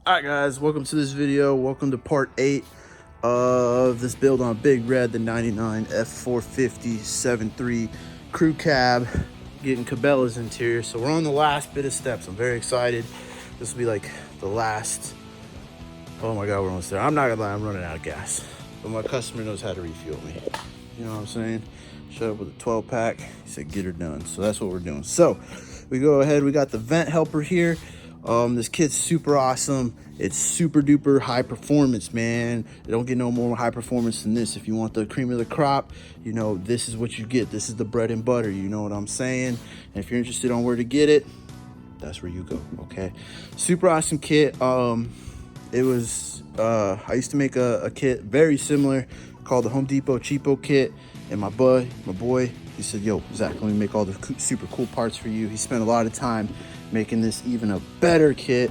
All right, guys, welcome to this video. Welcome to part 8 of this build on Big Red, the 99 F450 7.3 crew cab, getting Cabela's interior. So we're on the last bit of steps. I'm very excited. This will be like the last. Oh my God, we're almost there. I'm not gonna lie, I'm running out of gas, but my customer knows how to refuel me. You know what I'm saying? Showed up with a 12 pack. He said, get her done. So that's what we're doing. So we go ahead. We got the vent helper here. This kit's super awesome. It's super duper high performance, man. You don't get no more high performance than this. If you want the cream of the crop, you know, this is what you get. This is the bread and butter. You know what I'm saying? And if you're interested on where to get it, that's where you go. Okay. Super awesome kit. It was, I used to make a kit very similar called the Home Depot Cheapo kit. And my boy, he said, yo, Zach, let me make all the super cool parts for you. He spent a lot of time making this even a better kit.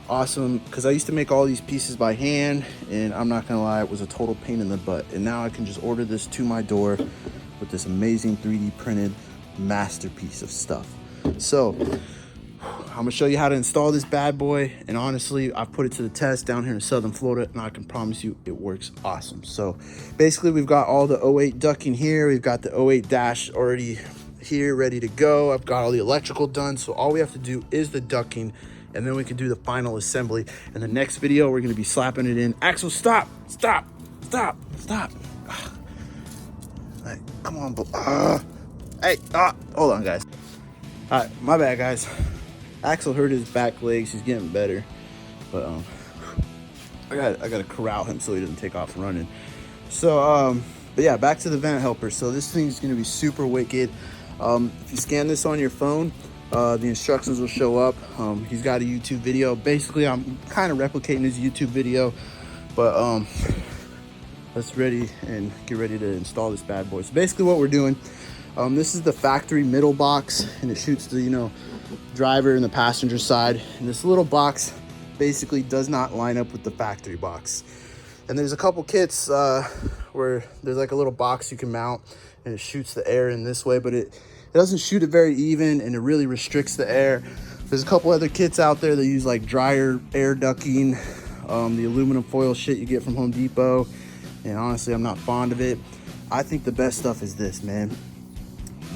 Awesome, because I used to make all these pieces by hand, and I'm not gonna lie, it was a total pain in the butt. And now I can just order this to my door with this amazing 3D printed masterpiece of stuff. So I'm gonna show you how to install this bad boy, and honestly, I've put it to the test down here in Southern Florida, and I can promise you it works awesome. So basically, we've got all the 08 ducting here. We've got the 08 dash already here, ready to go. I've got all the electrical done, so all we have to do is the ducting, and then we can do the final assembly. In the next video, we're gonna be slapping it in. Axel, stop. Hey, come on, hold on, guys. All right, my bad, guys. Axel hurt his back legs. He's getting better, but I gotta corral him so he doesn't take off running. So but yeah, back to the vent helper. So this thing's gonna be super wicked. If you scan this on your phone, the instructions will show up. He's got a YouTube video. Basically, I'm kind of replicating his YouTube video, but let's get ready to install this bad boy. So basically what we're doing, this is the factory middle box, and it shoots the driver and the passenger side. And this little box basically does not line up with the factory box. And there's a couple kits where there's like a little box you can mount, and it shoots the air in this way, but it doesn't shoot it very even, and it really restricts the air. There's a couple other kits out there that use like dryer air ducting, the aluminum foil shit you get from Home Depot, and honestly, I'm not fond of it. I think the best stuff is this, man.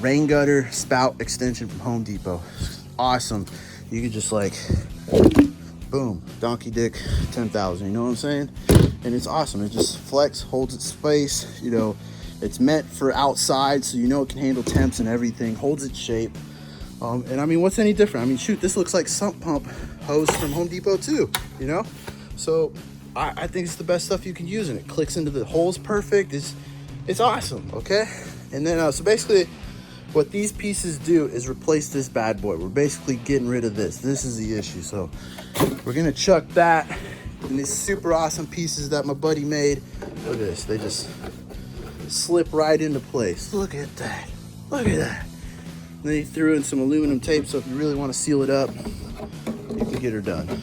Rain gutter spout extension from Home Depot. Awesome. You could just like, boom, donkey dick 10,000, you know what I'm saying? And it's awesome. It just flex, holds its space, it's meant for outside, so it can handle temps and everything, holds its shape. And I mean, what's any different? I mean, shoot, this looks like sump pump hose from Home Depot too, So I think it's the best stuff you can use, and it clicks into the holes perfect. It's awesome, okay? And then, so basically what these pieces do is replace this bad boy. We're basically getting rid of this. This is the issue. So we're gonna chuck that and these super awesome pieces that my buddy made. Look at this, they just slip right into place. Look at that, look at that. And then he threw in some aluminum tape, so if you really want to seal it up, you can get her done.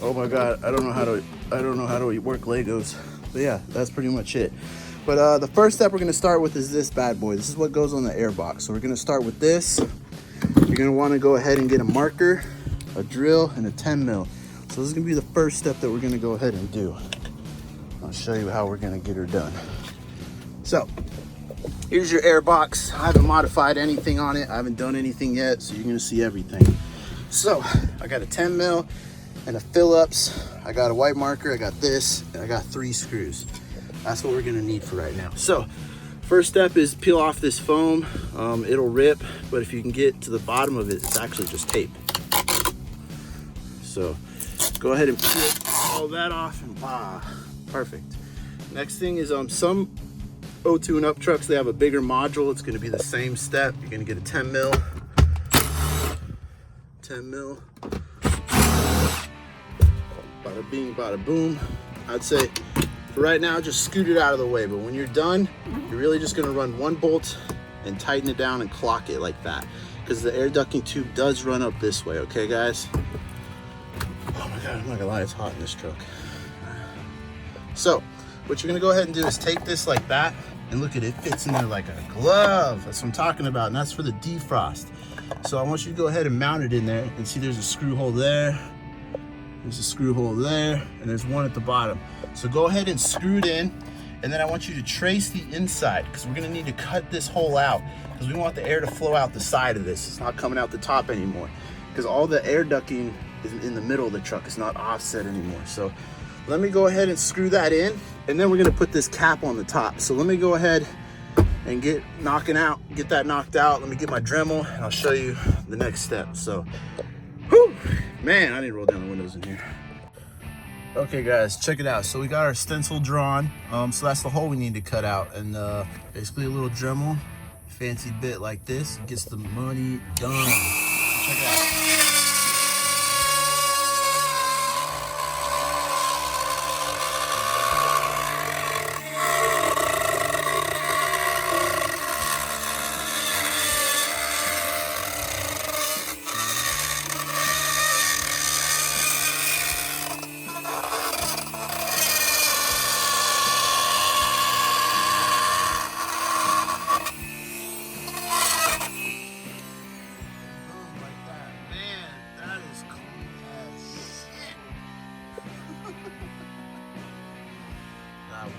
Oh my God, I don't know how to work Legos, but yeah, that's pretty much it. But the first step we're gonna start with is this bad boy. This is what goes on the air box. So we're gonna start with this. You're gonna wanna go ahead and get a marker, a drill, and a 10 mil. So this is gonna be the first step that we're gonna go ahead and do. I'll show you how we're gonna get her done. So here's your air box. I haven't modified anything on it. I haven't done anything yet, so you're gonna see everything. So I got a 10 mil and a Phillips. I got a white marker, I got this, and I got 3 screws. That's what we're gonna need for right now. So first step is peel off this foam. It'll rip, but if you can get to the bottom of it, it's actually just tape. So go ahead and peel all that off, and perfect. Next thing is some 02 and up trucks, they have a bigger module. It's gonna be the same step. You're gonna get a 10 mil. 10 mil. Bada bing, bada boom. I'd say for right now, just scoot it out of the way. But when you're done, you're really just gonna run one bolt and tighten it down and clock it like that, because the air ducting tube does run up this way, okay guys? Oh my God, I'm not gonna lie, it's hot in this truck. So what you're gonna go ahead and do is take this like that, And look at it, it fits in there like a glove. That's what I'm talking about, and that's for the defrost. So I want you to go ahead and mount it in there, and see there's a screw hole there, there's a screw hole there, and there's one at the bottom. So go ahead and screw it in, and then I want you to trace the inside, because we're gonna need to cut this hole out, because we want the air to flow out the side of this. It's not coming out the top anymore, because all the air ducting is in the middle of the truck. It's not offset anymore. So let me go ahead and screw that in, and then we're gonna put this cap on the top. So let me go ahead and get that knocked out. Let me get my Dremel, and I'll show you the next step. So, whew, man, I need to roll down the windows in here. Okay guys, check it out. So we got our stencil drawn. So that's the hole we need to cut out. And basically a little Dremel, fancy bit like this, gets the money done. Check it out.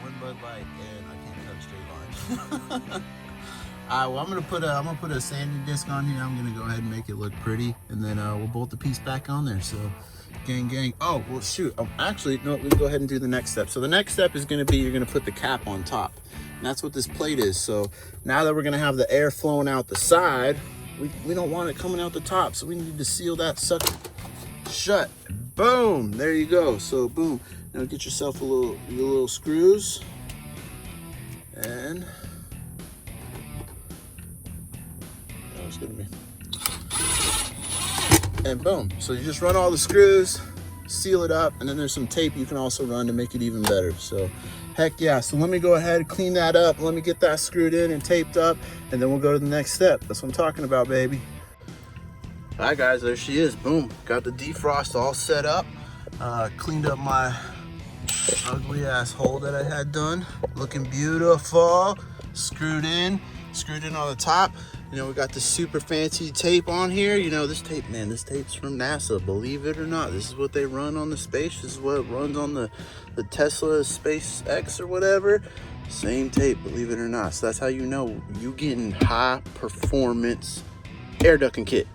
One Bud Light, and I can't cut straight lines. All right, well, I'm gonna put a sanding disc on here. I'm gonna go ahead and make it look pretty, and then we'll bolt the piece back on there. So, gang. Oh, well, shoot. Actually, no. Let's go ahead and do the next step. So the next step is gonna be you're gonna put the cap on top, and that's what this plate is. So now that we're gonna have the air flowing out the side, we don't want it coming out the top, so we need to seal that sucker shut. Boom. There you go. So boom. Now get yourself your little screws, and it's gonna be, and boom. So you just run all the screws, seal it up, and then there's some tape you can also run to make it even better. So heck yeah. So let me go ahead and clean that up. Let me get that screwed in and taped up, and then we'll go to the next step. That's what I'm talking about, baby. All right guys, there she is. Boom. Got the defrost all set up. Cleaned up my ugly ass hole that I had done, looking beautiful. Screwed in on the top. You know, we got the super fancy tape on here. You know, this tape, man, this tape's from NASA, believe it or not. This is what they run on the space. This is what runs on the Tesla SpaceX or whatever. Same tape, believe it or not. So that's how you know you getting high performance air ducting kit.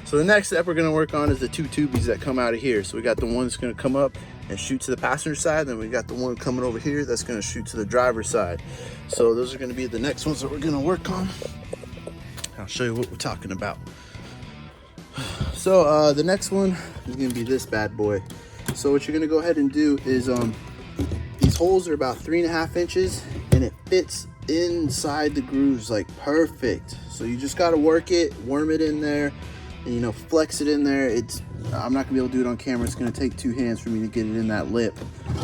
So the next step we're gonna work on is the two tubies that come out of here. So we got the one that's gonna come up and shoot to the passenger side, then we got the one coming over here that's gonna shoot to the driver's side. So those are gonna be the next ones that we're gonna work on. I'll show you what we're talking about. So the next one is gonna be this bad boy. So what you're gonna go ahead and do is these holes are about 3.5 inches, and it fits inside the grooves like perfect. So you just gotta work it, worm it in there, and, you know, flex it in there. I'm not gonna be able to do it on camera. It's gonna take 2 hands for me to get it in that lip,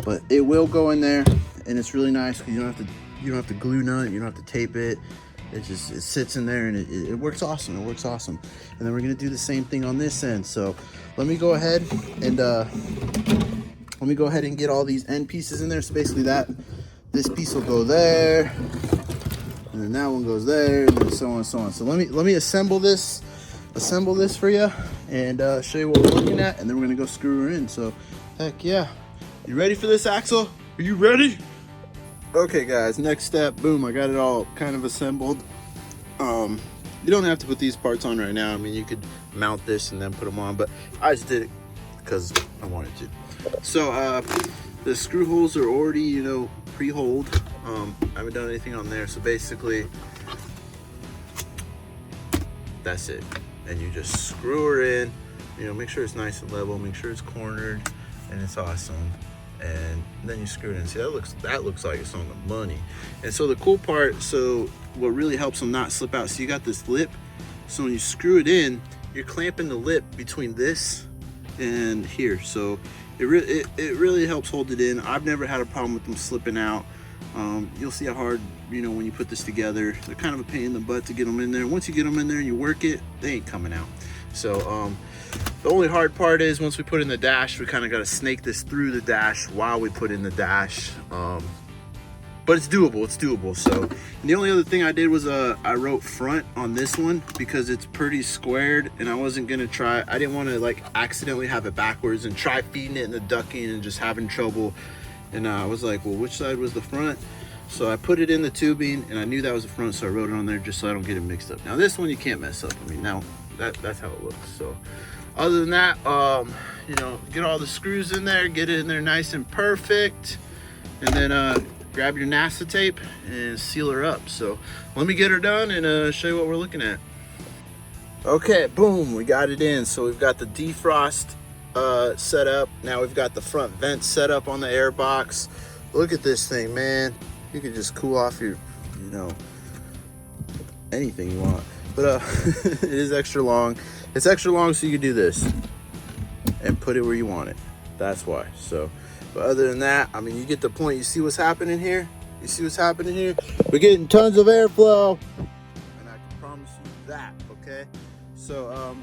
but it will go in there, and it's really nice because you don't have to glue none it, you don't have to tape it. It sits in there, and it works awesome. It works awesome. And then we're gonna do the same thing on this end. So let me go ahead and get all these end pieces in there. So basically this piece will go there, and then that one goes there, and then so on and so on. So let me assemble this for you, and show you what we're looking at, and then we're gonna go screw her in. So heck yeah. You ready for this, Axel? Are you ready? Okay guys, next step. Boom, I got it all kind of assembled. You don't have to put these parts on right now. I mean, you could mount this and then put them on, but I just did it because I wanted to. So the screw holes are already, you know, pre-holed. I haven't done anything on there, so basically that's it. And you just screw her in, you know, make sure it's nice and level, make sure it's cornered, and it's awesome. And then you screw it in. See, that looks like it's on the money. And so the cool part, so what really helps them not slip out, so you got this lip, so when you screw it in, you're clamping the lip between this and here. So it really helps hold it in. I've never had a problem with them slipping out. You'll see how hard, you know, when you put this together. They're kind of a pain in the butt to get them in there. Once you get them in there and you work it, they ain't coming out. So the only hard part is once we put in the dash, we kind of got to snake this through the dash while we put in the dash. but it's doable. It's doable. So the only other thing I did was I wrote front on this one because it's pretty squared, and I wasn't gonna try. I didn't want to like accidentally have it backwards and try feeding it in the ducking and just having trouble. And I was like, well, which side was the front? So I put it in the tubing, and I knew that was the front, so I wrote it on there just so I don't get it mixed up. Now this one you can't mess up. I mean, now that's how it looks. So other than that, you know, get all the screws in there, get it in there nice and perfect, and then grab your NASA tape and seal her up. So let me get her done and show you what we're looking at. Okay, boom, we got it in. So we've got the defrost set up. Now we've got the front vent set up on the air box. Look at this thing, man. You can just cool off your, you know, anything you want. But it is extra long. It's extra long so you can do this and put it where you want it. That's why. So, but other than that, I mean, you get the point. You see what's happening here? You see what's happening here? We're getting tons of airflow, and I can promise you that, okay? So,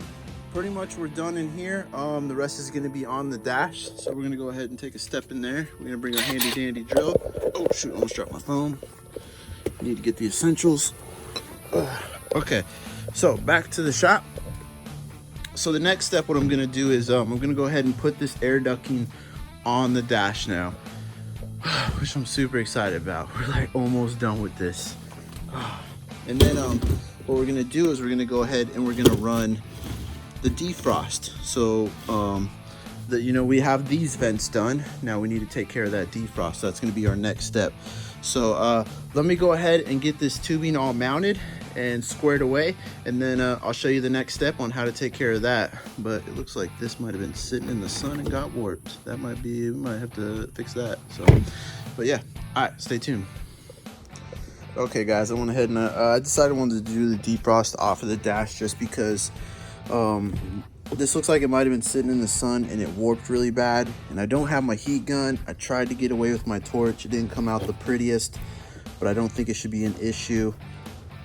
pretty much we're done in here. The rest is gonna be on the dash. So we're gonna go ahead and take a step in there. We're gonna bring our handy dandy drill. Oh shoot, almost dropped my phone. Need to get the essentials. Okay, so back to the shop. So the next step, what I'm gonna do is I'm gonna go ahead and put this air ducting on the dash now, which I'm super excited about. We're like almost done with this. And then what we're gonna do is we're gonna go ahead and we're gonna run the defrost. So that, you know, we have these vents done. Now we need to take care of that defrost. So that's going to be our next step. So let me go ahead and get this tubing all mounted and squared away, and then I'll show you the next step on how to take care of that. But it looks like this might have been sitting in the sun and got warped. That might be, we might have to fix that. So, but yeah, all right, stay tuned. Okay guys, I went ahead and I decided I wanted to do the defrost off of the dash just because this looks like it might have been sitting in the sun and it warped really bad, and I don't have my heat gun. I tried to get away with my torch. It didn't come out the prettiest, but I don't think it should be an issue.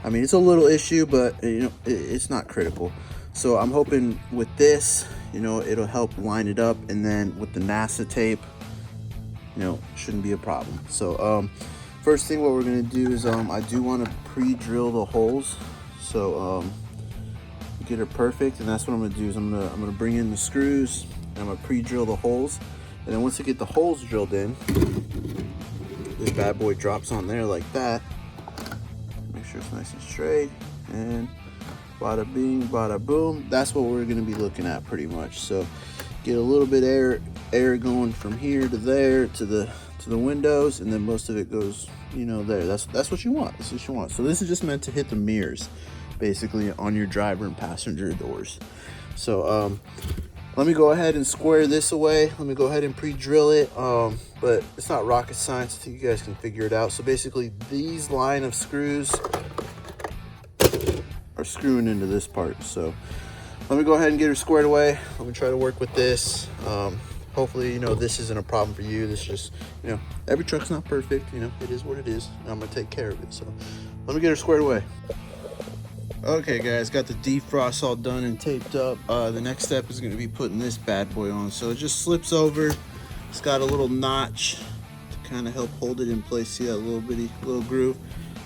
I mean, it's a little issue, but you know, it's not critical. So I'm hoping with this, you know, it'll help line it up, and then with the NASA tape, you know, shouldn't be a problem. So first thing what we're gonna do is I do want to pre-drill the holes. So get it perfect, and that's what I'm gonna do is I'm gonna bring in the screws and I'm gonna pre-drill the holes, and then once I get the holes drilled in, this bad boy drops on there like that. Make sure it's nice and straight, and bada bing, bada boom. That's what we're gonna be looking at pretty much. So get a little bit air going from here to there to the windows, and then most of it goes, you know, there. That's what you want. That's what you want. So this is just meant to hit the mirrors, basically, on your driver and passenger doors. So let me go ahead and square this away. Let me go ahead and pre-drill it, but it's not rocket science. I think you guys can figure it out. So basically these line of screws are screwing into this part. So let me go ahead and get her squared away. Let me try to work with this. Hopefully, you know, this isn't a problem for you. This is just, you know, every truck's not perfect. You know, it is what it is. I'm gonna take care of it. So let me get her squared away. Okay guys, got the defrost all done and taped up. The next step is going to be putting this bad boy on. So it just slips over. It's got a little notch to kind of help hold it in place. See that little groove?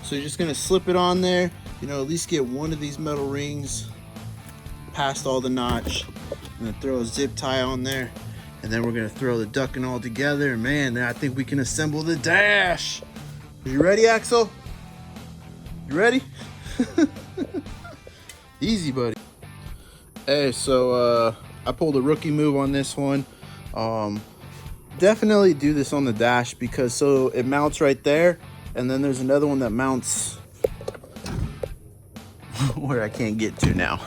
So you're just going to slip it on there, you know, at least get one of these metal rings past all the notch, and then throw a zip tie on there, and then we're going to throw the ducting all together, and man, then I think we can assemble the dash. Are you ready, Axel? You ready? Easy, buddy. Hey, so I pulled a rookie move on this one. Definitely do this on the dash, because so it mounts right there, and then there's another one that mounts where I can't get to now.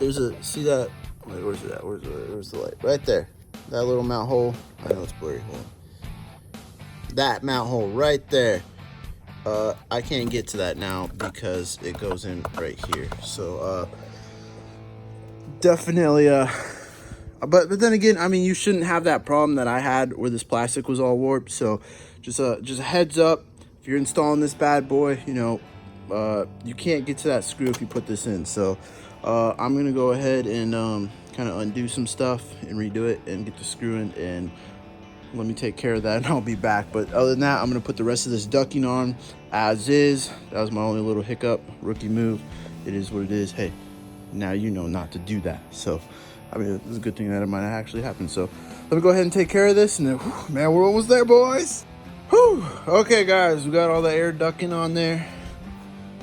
There's a, see that? Wait, where's it at? Where's the light? Right there. That little mount hole. I know it's blurry. Hold on. That mount hole right there. I can't get to that now because it goes in right here. So definitely but then again, I mean, you shouldn't have that problem that I had where this plastic was all warped. So just a heads up, if you're installing this bad boy, you know, you can't get to that screw if you put this in. So I'm gonna go ahead and kind of undo some stuff and redo it and get the screw in, and let me take care of that and I'll be back. But other than that, I'm gonna put the rest of this ducking on as is. That was my only little hiccup, rookie move. It is what it is. Hey, now you know not to do that. So, I mean, it's a good thing that it might actually happen. So, let me go ahead and take care of this, and then, whew, man, we're almost there, boys. Whew. Okay, guys, we got all the air ducting on there.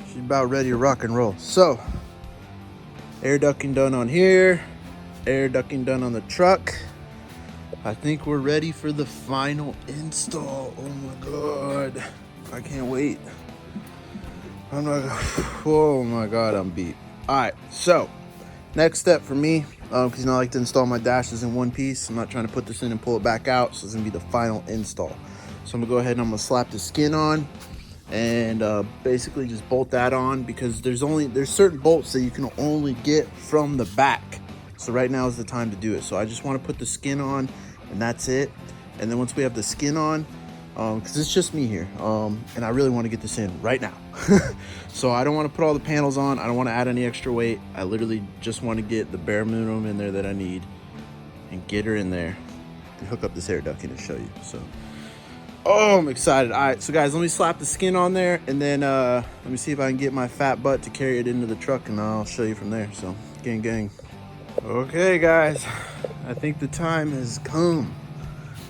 She's about ready to rock and roll. So, air ducting done on here, air ducting done on the truck. I think we're ready for the final install. Oh my God, I can't wait. I'm not, oh my God, I'm beat. All right, so next step for me, because you know I like to install my dashes in one piece. I'm not trying to put this in and pull it back out, so it's gonna be the final install. So I'm gonna go ahead and I'm gonna slap the skin on and basically just bolt that on, because there's certain bolts that you can only get from the back. So right now is the time to do it. So I just want to put the skin on, and that's it. And then once we have the skin on, because it's just me here, and I really want to get this in right now. So I don't want to put all the panels on. I don't want to add any extra weight. I literally just want to get the bare minimum in there that I need and get her in there and hook up this air ducting to show you. So, oh, I'm excited. All right, so guys, let me slap the skin on there, and then let me see if I can get my fat butt to carry it into the truck, and I'll show you from there. So, gang, gang. Okay, guys, I think the time has come.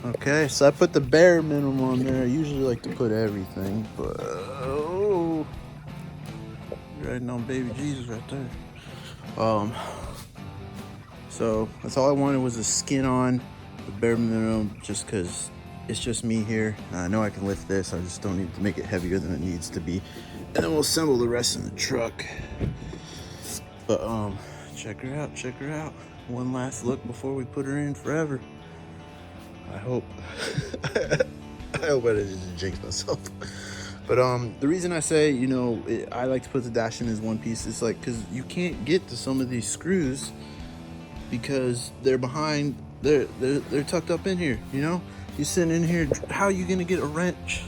Okay, so I put the bare minimum on there. I usually like to put everything, but oh, you're riding on baby Jesus right there. So that's all I wanted was the skin on, the bare minimum, just because it's just me here. I know I can lift this. I just don't need to make it heavier than it needs to be, and then we'll assemble the rest in the truck. But check her out, check her out. One last look before we put her in forever. I hope. I hope I didn't jinx myself. But the reason I say, you know, I like to put the dash in as one piece is like, because you can't get to some of these screws because they're behind. They're tucked up in here. You know, you sitting in here. How are you gonna get a wrench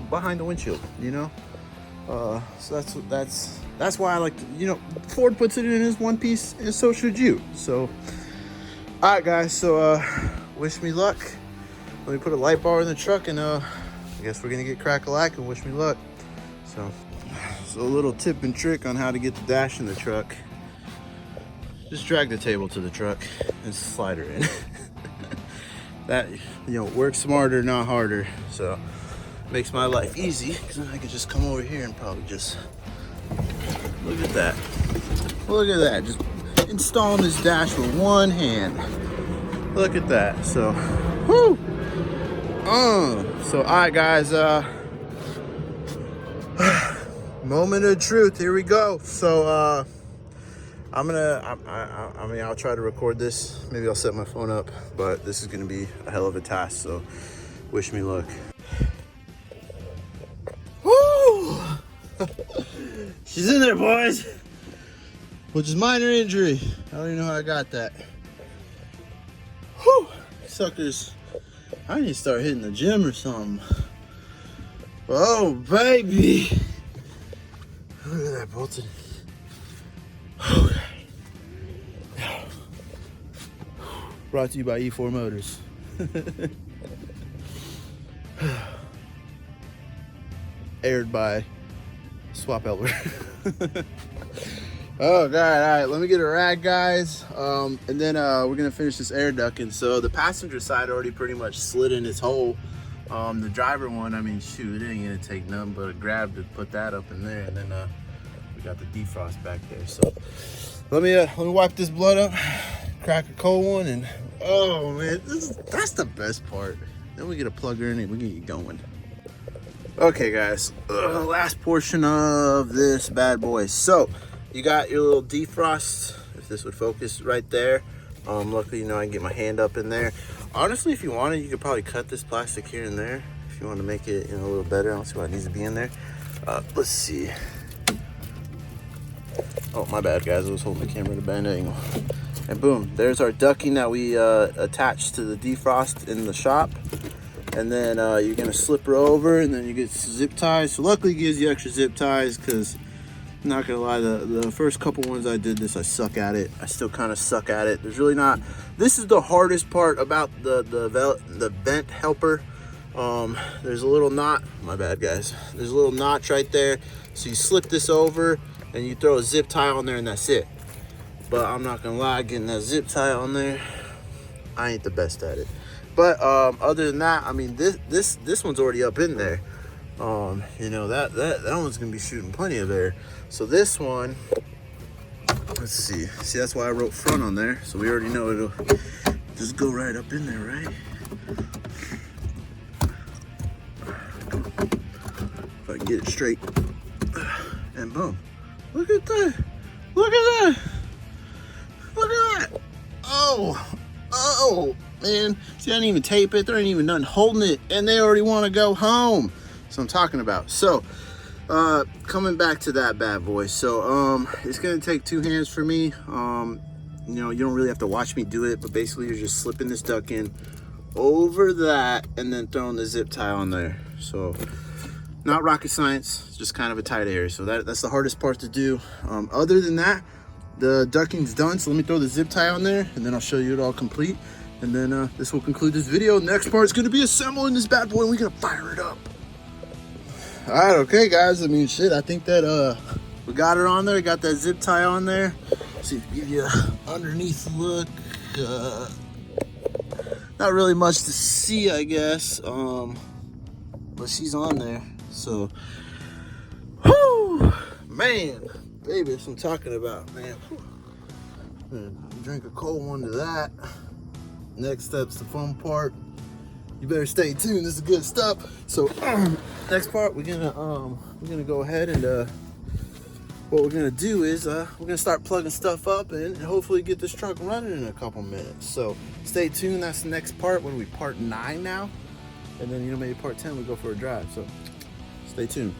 behind the windshield? You know. So that's why I like to, you know, Ford puts it in as one piece, and so should you. So, all right, guys. So wish me luck. Let me put a light bar in the truck, and I guess we're gonna get crack-a-lack and wish me luck. So a little tip and trick on how to get the dash in the truck. Just drag the table to the truck and slide her in. That, you know, works smarter, not harder. So makes my life easy, because then I can just come over here and probably just, look at that. Look at that, just installing this dash with one hand. Look at that. So, whoo. So all right, guys, moment of truth, here we go. So I mean, I'll try to record this. Maybe I'll set my phone up, but this is gonna be a hell of a task, so wish me luck. Woo! She's in there, boys. Which is minor injury. I don't even know how I got that. Whew, suckers. I need to start hitting the gym or something. Oh, baby. Look at that bolted. Okay. Brought to you by E4 Motors. Aired by Swap Elber. Oh God, all right, let me get a rag, guys. And then we're gonna finish this air ducting. So the passenger side already pretty much slid in its hole. The driver one, I mean, shoot, it ain't gonna take nothing but a grab to put that up in there. And then we got the defrost back there. So let me wipe this blood up, crack a cold one, and oh man, that's the best part. Then we get a plug her in and we can get going. Okay, guys, last portion of this bad boy. So you got your little defrost, if this would focus right there. Luckily, you know, I can get my hand up in there. Honestly, if you wanted, you could probably cut this plastic here and there if you want to make it, you know, a little better. I don't see what needs to be in there. Let's see. Oh, my bad, guys. I was holding the camera at a bad angle. And boom, there's our ducting that we attached to the defrost in the shop. And then you're gonna slip her over, and then you get zip ties. So luckily, it gives you extra zip ties because Not gonna lie, the first couple ones I did this, I suck at it. I still kind of suck at it. There's really not. This is the hardest part about the vent helper. There's a little knot. My bad, guys. There's a little notch right there. So you slip this over and you throw a zip tie on there, and that's it. But I'm not gonna lie, getting that zip tie on there, I ain't the best at it. But other than that, I mean, this one's already up in there. You know, that one's gonna be shooting plenty of air. So this one, let's see, that's why I wrote front on there, so we already know it'll just go right up in there, right? If I can get it straight, and boom. Look at that, look at that, look at that. Oh man, see, I didn't even tape it, there ain't even nothing holding it, and they already want to go home. That's what I'm talking about. So coming back to that bad boy, so it's gonna take two hands for me. You know, you don't really have to watch me do it, but basically you're just slipping this duck in over that and then throwing the zip tie on there. So not rocket science, it's just kind of a tight area. So that's the hardest part to do. Other than that, the ducking's done. So let me throw the zip tie on there and then I'll show you it all complete. And then this will conclude this video. Next part is gonna be assembling this bad boy and we're gonna fire it up. All right, okay, guys. I mean, shit, I think that we got it on there. Got that zip tie on there. See if I give you an underneath look. Not really much to see, I guess. But she's on there. So, whoo, man, baby, that's what I'm talking about, man. Drink a cold one to that. Next step's the fun part. You better stay tuned. This is good stuff. So next part, we're gonna go ahead and what we're gonna do is we're gonna start plugging stuff up and hopefully get this truck running in a couple minutes. So stay tuned. That's the next part. What are we, part 9 now? And then, you know, maybe part 10 we go for a drive. So stay tuned.